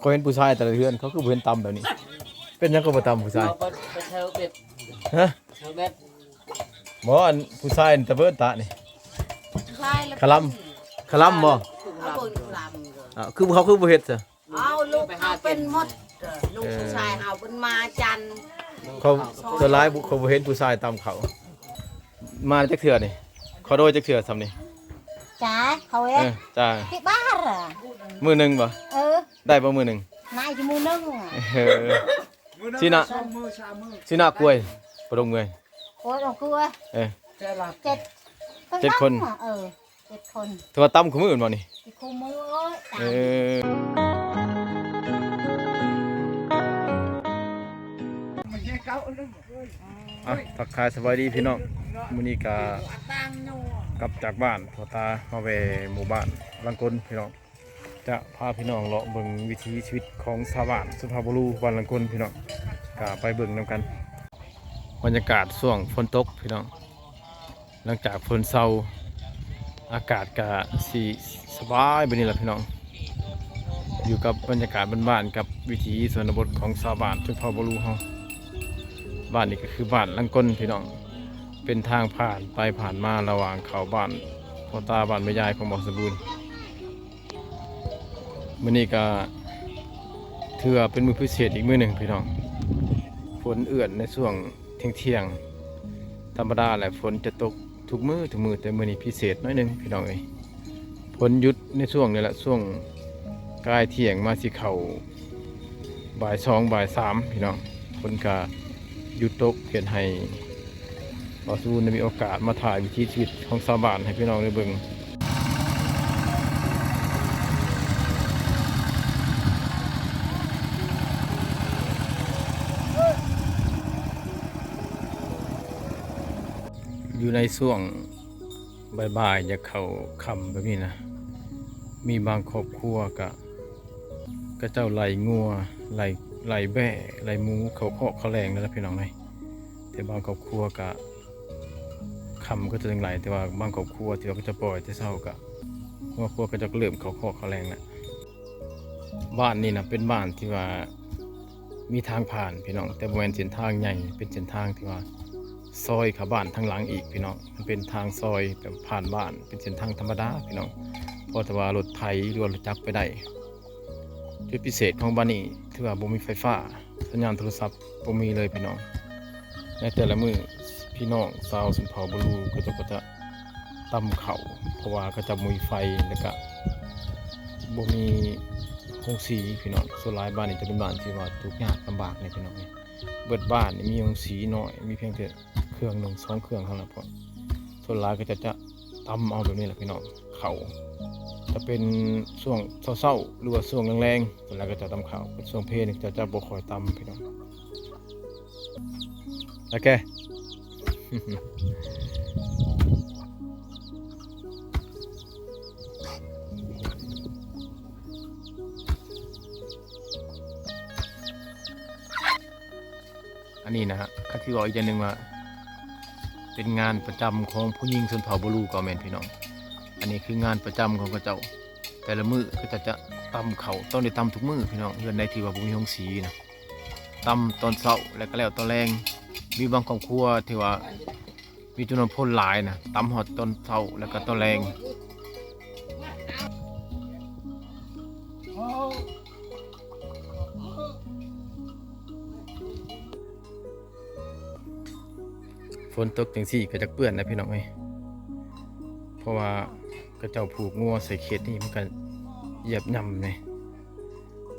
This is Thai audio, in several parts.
เขาเห็นผู้ชายแต่ละเทือนเขาคือเห็นตำแบบนี้เป็นยังก็บ่ตำผู้ชายไปเทลเบ็ดฮะเทลเบ็ดบ่อันผู้ชายนี่ตะเบิดตานี่คลำคลำบ่คือเขาคือบ่เฮ็ดซะเอาลูกเขาเป็นมดลูกผู้ชายเอาเป็นมาจันเขาตัวร้ายเขาบ่เห็นผู้ชายตำเขามาจักเทื่อนี่เขาโดยจักเทื่อซ้ำนี่จ้าเขาเอ๊ะจ้าที่บ้านอ่ะมื้อนึงบ่ได้บ่มื้อนึงนายจะมือนึงสินะสินะกล้วยบ่ดงเงยโอ้ยดอกกล้วย7 7 คน7 คนถือว่าตำคู่มื้อบ่นี่คู่มือทักทายสบายดีพี่น้องมื้อนี้ก็กลับจากบ้านพ่อตามาแวหมู่บ้านลังกลพี่น้องจะพาพี่น้องเลาะเบิ่งวิถีชีวิตของชาวบ้านสุภาพบุรุษบ้านลังกลพี่น้องก็ไปเบิ่งนำกันบรรยากาศช่วงฝนตกพี่น้องหลังจากฝนเซาอากาศก็สิสบายแบบนี้แหละพี่น้องอยู่กับบรรยากาศบ้านๆกับวิถีชนบทของชาวบ้านสุภาพบุรุษเฮาบ้านนี้ก็คือบ้านลังกลพี่น้องเป็นทางผ่านไปผ่านมาระหว่างเขาบ้านพ่อตาบ้านแม่ยายของบ่อสมบูรณ์มื้อนี้ก็ถือเป็นมื้อพิเศษอีกมื้อหนึ่งพี่น้องฝนเอื้อนในช่วงเที่ยงธรรมดาแหละฝนจะตกทุกมื้อแต่มื้อนี้พิเศษน้อยหนึงพี่น้องเอ้ยฝนหยุดในช่วงนี้แหละช่วงใกล้เที่ยงมาสิเข้าบ่าย2บ่าย3พี่น้องฝนก็หยุดตกเฮ็ดให้บ่อสมบูรณ์มีโอกาสมาถ่ายวิถีชีวิตของชาวบ้านให้พี่น้องได้เบิ่งอยู่ในช่วงบ่ายๆจะเข้าค่ำแบบนี้นะมีบางครอบครัวก็เจ้าไหลงัวไหลแบ่ไหลหมูเขาเคาะเขาแรงแล้วพี่น้องเลยแต่บางครอบครัวก็คำก็จะไหลแต่ว่าบางครอบครัวที่ว่าก็จะปล่อยแต่เศร้าก็ครอบครัวก็จะเริ่มเขาเคาะเขาแรงแล้วบ้านนี่นะเป็นบ้านที่ว่ามีทางผ่านพี่น้องแต่บริเวณเส้นทางใหญ่เป็นเส้นทางที่ว่าซอยขาบ้านทางหลังอีกพี่น้องมันเป็นทางซอยแบบผ่านบ้านเป็นเส้นทางธรรมดาพี่น้องพอแต่ว่ารถไถหรือรถจักรไปได้จุดพิเศษของบ้านนี้ที่ว่าบ่มีไฟฟ้าสัญญาณโทรศัพท์บ่มีเลยพี่น้องในแต่ละมื้อพี่น้องชาวสุนทรบุรีก็จะตำเข่าเพราะว่าก็จะมีไฟแล้วก็บ่มีโรงสีพี่น้องส่วนหลายบ้านนี่จะเป็นบ้านที่ว่าทุกข์ยากลำบากในพี่น้องเบิดบ้านนี่มีโรงสีน้อยมีเพียงแต่เครื่อง1 2เครื่องเท่านั้นพอส่วนหลายก็จะตำเอาแบบนี้แหละพี่น้องเข่าจะเป็นช่วงเศร้าๆหรือว่าช่วงแรงๆส่วนหลายก็จะตำเข่าเป็นช่วงเพลนี่จะบ่ค่อยตำพี่น้องโอเค อันนี้นะฮะก็คือบอกอีกอย่างหนึ่งว่าเป็นงานประจำของผู้หญิงชนเผ่าบลูก็แม่นพี่น้องอันนี้คืองานประจำของเขาเจ้าแต่ละมือก็จะตำเขาต้องได้ตำทุกมือพี่น้องเพื่อนในที่ว่าบุญยงสีนะตำตอนเช้าแล้วก็แล้วตอนแรงมีบางครอบครัวที่ว่ามีจำนวนคนหลายนะตำหอดตอนเช้าแล้วก็ตอนแรงฝนตกจังสี่ก็จะเปื้อนนะพี่น้องเอ้ยเพราะว่ากระเจ้าผูกงัวใส่เขตนี่มันก็เหยียบย่ำเลย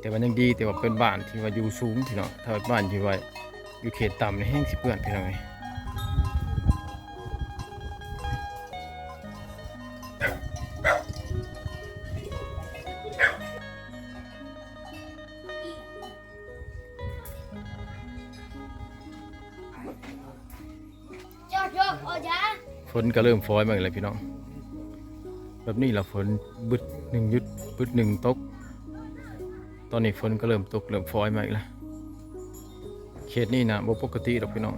แต่ว่ายังดีแต่ว่าเป็นบ้านที่ว่าอยู่สูงพี่น้องถ้าบ้านที่ว่าอยู่เขตต่ำในแห้งสิเปื้อนพี่น้องเอ้ยฝนก็เริ่มฟอยมาเลยพี่น้องแบบนี้ละฝนบึดหนึ่งยุดบึดหนึ่งตกตอนนี้ฝนก็เริ่มตกเริ่มฟอยมาอีกแล้วเขตนี้นะบ่ปกติหรอกพี่น้อง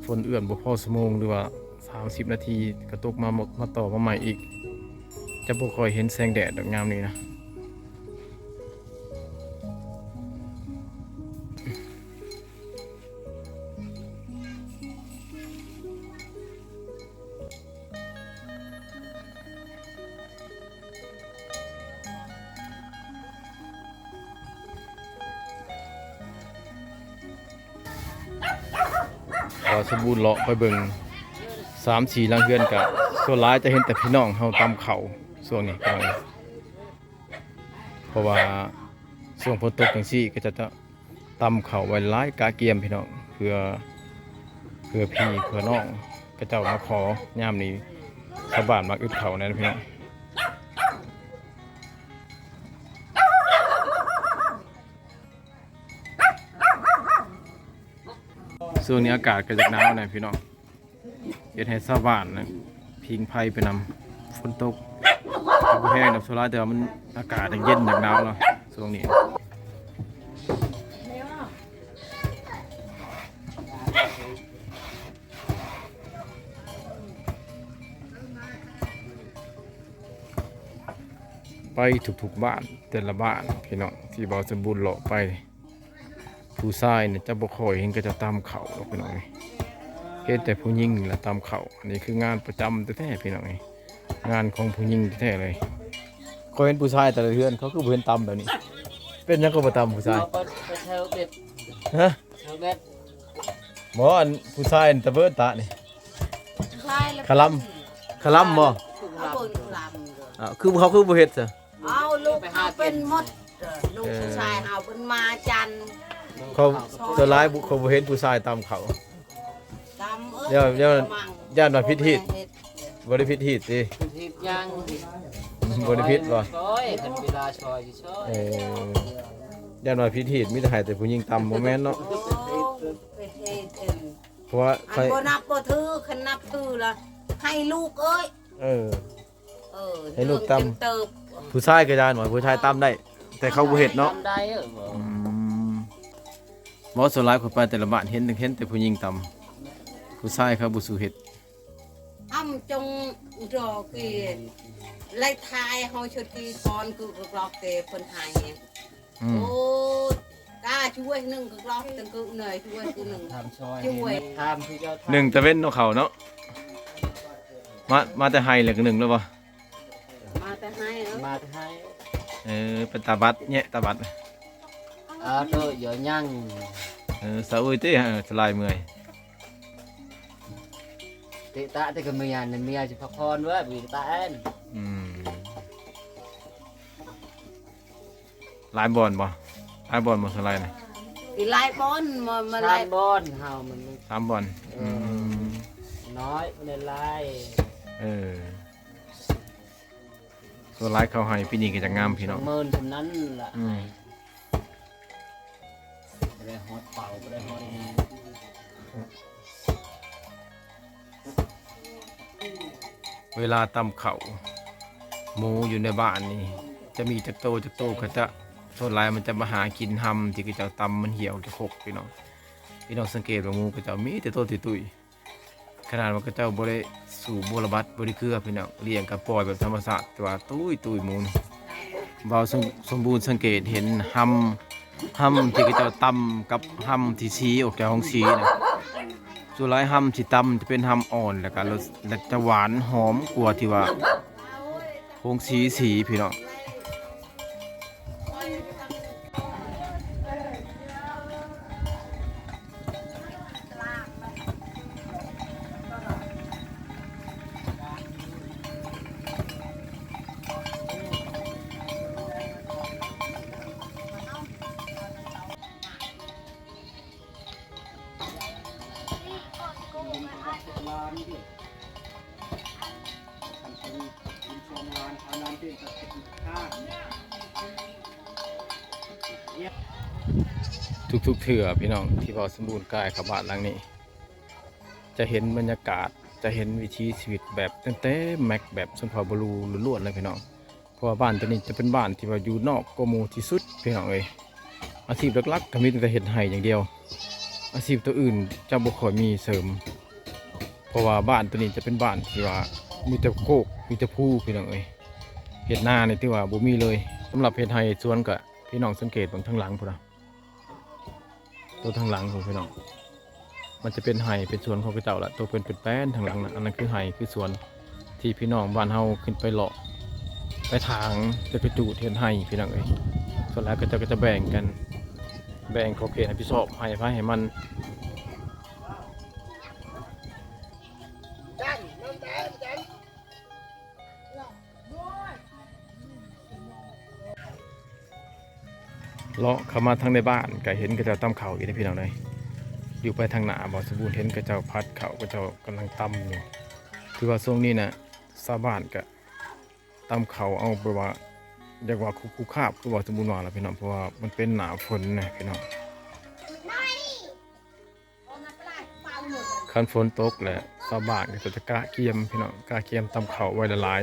ฝนเอื้อนบ่พอชั่วโมงหรือว่า30 นาทีก็ตกมาต่อมาใหม่อีกจะบ่ค่อยเห็นแสงแดดดอกงามนี้นะ บ่สมบูรณ์เลาะไปเบิ่ง3-4หลังเรือนก็ส่วนหลายจะเห็นแต่พี่น้องเฮาตำเขาช่วงนี้พี่น้องเพราะว่าช่วงฝนตกจังซี่ก็จะตำเขาไว้หลายกาเกียมพี่น้องเพื่อพี่เพื่อน้องก็เจ้ามาขอยามนี้ชาวบ้านมักอึดเขานะพี่น้องช่วงนี้อากาศก็จะหนาวนะพี่น้องเฮ็ดให้ชาวบ้านนะพิงไฟไปนำฝนตกก็แห้งนะโซล่าแต่ว่ามันอากาศเย็นจากหนาวแล้วช่วงนี้ไปทุกๆบ้านแต่ละบ้านพี่น้องที่บ่สมบูรณ์เลาะไปผู้ชายเนี่ยจะบ่ค่อยเห็นก็จะตามเขาหรอกพี่น้องเฮ็ดแต่ผู้หญิงนี่ล่ะตามเขาอันนี้คืองานประจำแท้ๆพี่น้องงานของผู้หญิงแท้ๆเลยเขาเห็นผู้ชายแต่ละเรือนเขาคือบ่เห็นตำแบบนี้เป็นหยังก็บ่ตำผู้ชาย ไปเทลเบ็ด ฮะ เทลเบ็ด หมออันผู้ชายอันตะเบิดตานี่ ใช่แล้ว คลำบ่ เอาเบิ่งลำ คือเขาคือบ่เฮ็ดซะ เอาลูกเขาเป็นหมดลูกผู้ชายเอาเป็นมาจันทร์ เขาส่วนหลายเขาบ่เห็นผู้ชายตามเขา ตำ เดี๋ยวย่านว่าพิธีบ่ได้พิธีสิ ทิพยัง บ่ได้พิษบ่ ซอยเป็นเวลาซอยอยู่ซอย ย่านว่าพิธีมีแต่ให้แต่ผู้หญิงตำบ่แม่นเนาะ โอ้เป็นเทศ เพราะว่า อันบ่นับบ่ถือคันนับถือละให้ลูกเอ้ย เออ ให้ ให้ ลู ลู ก ก ตำ ตำเติบ ผู้ชายก็ย่านว่าผู้ชายตำได้ แต่เขาบ่เฮ็ดเนาะ ทำได้บ่ บ่ส่วนหลายคนไปแต่ละบ้านเห็นแต่ผู้หญิงตำผู้ชายเขาบ่สู้เฮ็ด อ้ำจงรอกีไล่ทายเฮาชุดกีก่อนคือกรอกเตเพิ่นทายเนี่ย อืม โอ้กล้าช่วยหนึ่งกรอกตั้งคือเหนื่อยช่วยคือหนึ่ง ทำซอย ช่วย ทำที่เจ้าทำ หนึ่งตะเว้นเนาะเขาเนาะมาแต่ไฮแล้วก็หนึ่งแล้วบ่ มาแต่ให้เนาะ มาให้ เป็นตาบัดเนี่ยตาบัด เธอเยอะยัง สาวอุ้ยติสลายเมื่อย ติตาแต่ก็เมียเนี่ยเมียจะพักผ่อนเว้ยบีตาเอ็น อืมลายบอลบ่ลายบอลบ่สลายน่ะ อีไล่บอลมา ทา ไล่ นบอนเฮามัน 3บอลม น้อยมันเลยไล่ ส่วนลายเขาให้พี่นี่ก็จะงามพี่น้อง เมินทำนั้นล่ะ อืม ได้ฮอตเป่าได้ฮอตแฮง เวลาตำเขาหมูอยู่ในบ้านนี่จะมีจักโตก็จะส่วนลายมันจะมาหากินหำที่ก็จะตำมันเหี่ยวจะคกพี่น้องสังเกตว่าหมูก็จะมีแต่โตตุยๆขนาดว่าก็เจ้าบ่ได้สู่บรบัดบ่ได้เกลือพี่น้องเลี้ยงกับปล่อยแบบธรรมชาติแต่ว่าตุยหมูนี่เบาสมบูรณ์สังเกตเห็นหำที่ก็จะตำกับหำที่สีออกจากของสีนะส่วนหลายหำที่ตำจะเป็นหำอ่อนแล้วก็รสและจะหวานหอมกว่าที่ว่าคงสีพี่น้องทุกๆเถื่อพี่น้องที่พอสมบูรณ์กายกับบ้านหลังนี้ จะเห็นบรรยากาศจะเห็นวิถีชีวิตแบบเต็มแม็กแบบสมภาบรูล้วนๆเลยพี่น้องเพราะว่าบ้านตัวนี้จะเป็นบ้านที่ว่าอยู่นอกกหมู่ที่สุดพี่น้องเลยอาชีพหลักๆก็มีแต่เห็ดไห่อย่างเดียว อาชีพตัวอื่นจะบ่ค่อยมีเสริม เพราะว่าบ้านตัวนี้จะเป็นบ้านที่ว่ามีแต่โคกมีแต่ผู้พี่น้องเอ้ยเห็ดนาเนี่ยที่ว่าบ่มีเลยสำหรับเห็ดไห่สวนก็พี่น้องสังเกตบางทางหลังพุ่นนะตัวทางหลังของพี่น้องมันจะเป็นไห่เป็นสวนของพระเจ้าละตัวเป็นแป้นทางหลังนะอันนั้นคือไห่คือสวนที่พี่น้องบ้านเฮาขึ้นไปเลาะไปทางจะไปจูดเห็ดไห่พี่น้องเอ้ยส่วนแล้วก็จะแบ่งกันแบ่งขอบเขตให้พี่ชอบให้มัน เลาะเข้ามาทางในบ้านก็เห็นกระเจ้าตำเข่าอีกนะพี่น้องเลยอยู่ไปทางหน้าบ่สมบูรณ์เห็นกระเจ้าพัดเข่ากระเจ้ากำลังตำอยู่คือว่าช่วงนี้นะชาวบ้านก็ตำเข่าเอาไปว่าอยากว่าคุกคาบคือว่าสมบูรณ์ว่าล่ะพี่น้องเพราะว่ามันเป็นหน้าฝนนะพี่น้องคันฝนตกแหละชาวบ้านก็จะกะเกียมพี่น้องกะเกียมตำเข่าไว้ละลาย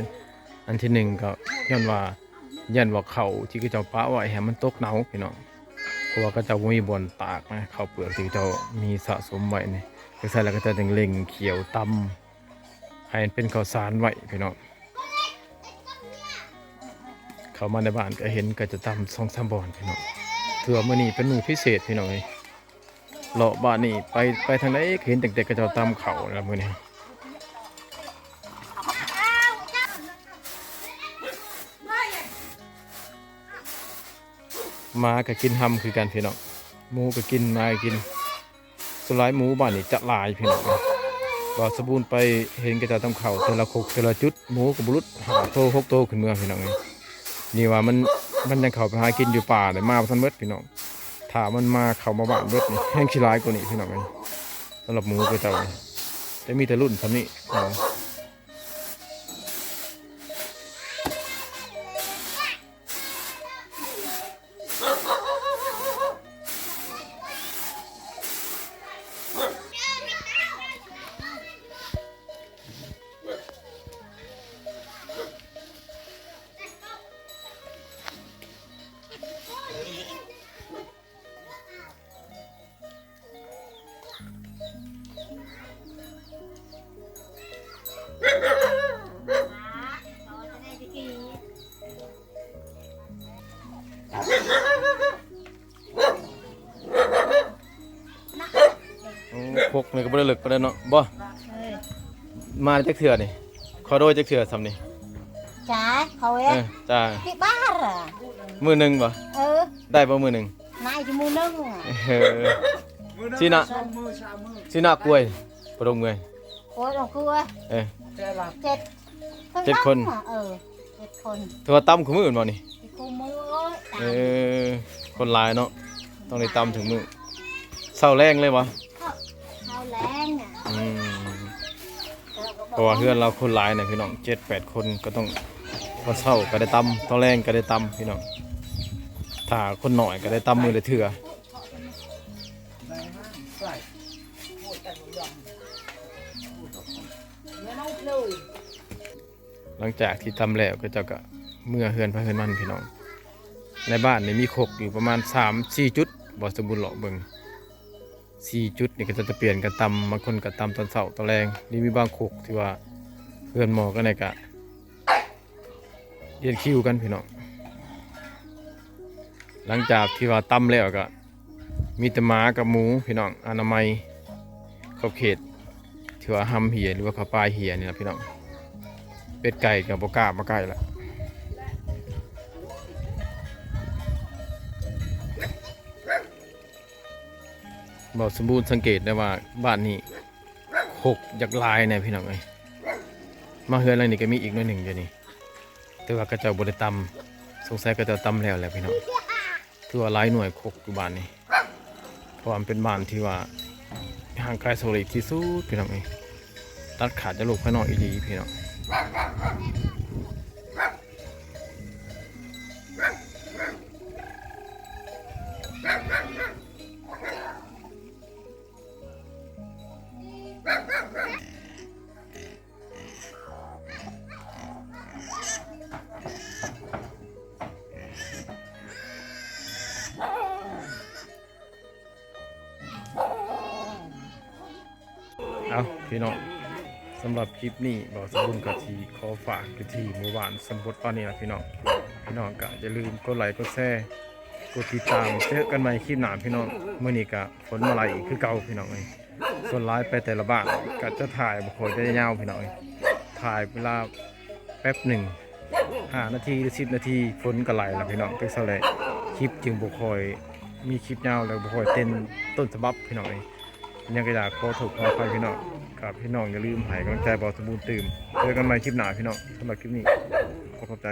อันที่หนึ่งก็ย้อนว่าเข่าที่กระเจ้าปะไว้ให้มันตกหนาวพี่น้องเพราะว่ากระเจ้าบ่มีบ่อนตากนะข้าวเปลือกที่กระเจ้ามีสะสมไว้นี่ก็ใส่แล้วก็จะเล็งเขียวตำให้มันเป็นข้าวสารไว้พี่น้องเข้ามาในบ้านก็เห็นก็จะตำ2-3บ่อนพี่น้องถือว่ามื้อนี้เป็นมื้อพิเศษพี่น้องเอ้ยเลาะบ้านนี่ไปทางไหนก็เห็นเด็กๆกระเจ้าตำข้าวแล้วมื้อนี้หมาก็กินหำคือกันพี่น้องหมูก็กินหมาก็กินสุดท้ายหมูบ้านนี่จะลายพี่น้องบ่สมบูรณ์ไปเห็นกระเจ้าตำข้าวแต่ละคกแต่ละจุดหมูก็บ่รุด5 โต 6 โตขึ้นเมืองพี่น้องนี่ว่ามันยังเข้าไปหากินอยู่ป่าได้มาบ่ทันเบิดพี่น้องถ้ามันมาเข้ามาบ้านเบิดนี่แห้งสิหลายกว่านี้พี่น้องสำหรับหมูกระเจ้าแต่มีแต่รุ่นซำนี้พกนี่ก็บ่ได้ลึกปานใดเนาะบ่มาจักเทื่อนี่ขอโดยจักเทื่อซำนี่ Chả, hồi á, จ้า cái ba à. มื้อหนึงบ่ Ừ, ได้บ่มื้อหนึง nay chỉ mua nâng à. สิน่ากล้วยบ่ดงเมื่อย Ủa đâu cua, เอ้ย chết. Chết bắp con. mà, ừ, chết con. ถือว่าตำคือมื้ออื่นบ่นี่ Thì cô mua ơi, คนหลายเนาะต้องได้ตำถึงมื้อเช้าแรงเลยบ่ thao láng nè. เพราะว่าเพื่อนเราคนหลายเนี่ยพี่น้อง7-8 คนก็ต้องพอเช้าก็ได้ตำตอนแรงก็ได้ตำพี่น้องถ้าคนหน่อยก็ได้ตำมือละเถื่อหลังจากที่ตำแล้วก็เจ้าก็เมื่อเฮือนพระเฮือนมันพี่น้องในบ้านนี่มีครกอยู่ประมาณ 3-4 จุดบ่สมบูรณ์หรอกเบิ่ง4 จุดนี่ก็จะเปลี่ยนกันตำบางคนก็ตำตอนเช้าตอนแรงนี่มีบางครกที่ว่าเพื่อนหมอก็ในกะเรียนคิวกันพี่น้องหลังจากที่ว่าตำแล้วก็มีแต่หมากับหมูพี่น้องอนามัยขอบเขตที่ว่าห้ำเหี่ยหรือว่าผ้าปลายเหี่ยนี่นะพี่น้องเป็ดไก่กับบ่กล้ามาใกล้ละบ่สมบูรณ์สังเกตได้ว่าบ้านนี้หกอยากลายเนี่ยพี่น้องเอ้ยมาเฮือนอะไรนี่ก็มีอีกหน่อยหนึ่งอยู่นี่แต่ว่ากระเจ้าบ่ได้ตำสงสัยกระเจ้าตำแล้วแหละพี่น้องถือว่าหลายหน่วยหกอยู่บ้านนี้เพราะว่ามันเป็นบ้านที่ว่าห่างไกลโซลิดที่สุดพี่น้องเอ้ยตัดขาดจากโลกภายนอกอีหลีพี่น้องเอาพี่น้องสำหรับคลิปนี้บอกสมบูรณ์กับทีขอฝากอยู่ที่หมู่บ้านสมบูรณ์ป้านนี้นะพี่น้องก็อย่าลืมกดไลค์กดแชร์กดติดตามเจอกันใหม่คลิปหน้าพี่น้องเมื่อนี้ก็ฝนมาไหลอีกคือเก่าพี่น้องเลยส่วนไลฟ์ไปแต่ละบ้านก็จะถ่ายบุคคลจะยาวพี่น้องถ่ายเวลาแป๊บหนึ่ง5 นาทีหรือ10 นาทีฝนก็ไหลแล้วพี่น้องเป็นเสลคลิปจึงบุคคลมีคลิปยาวแล้วบุคคลเต้นต้นฉบับพี่น้องยังก็อยากขอถูกขอไปพี่น้องครับพี่น้องอย่าลืมให้กำลังใจบอสมบูรณ์ตื่มเจอกันใหม่คลิปหน้าพี่น้องสำหรับคลิปนี้ขอบใจ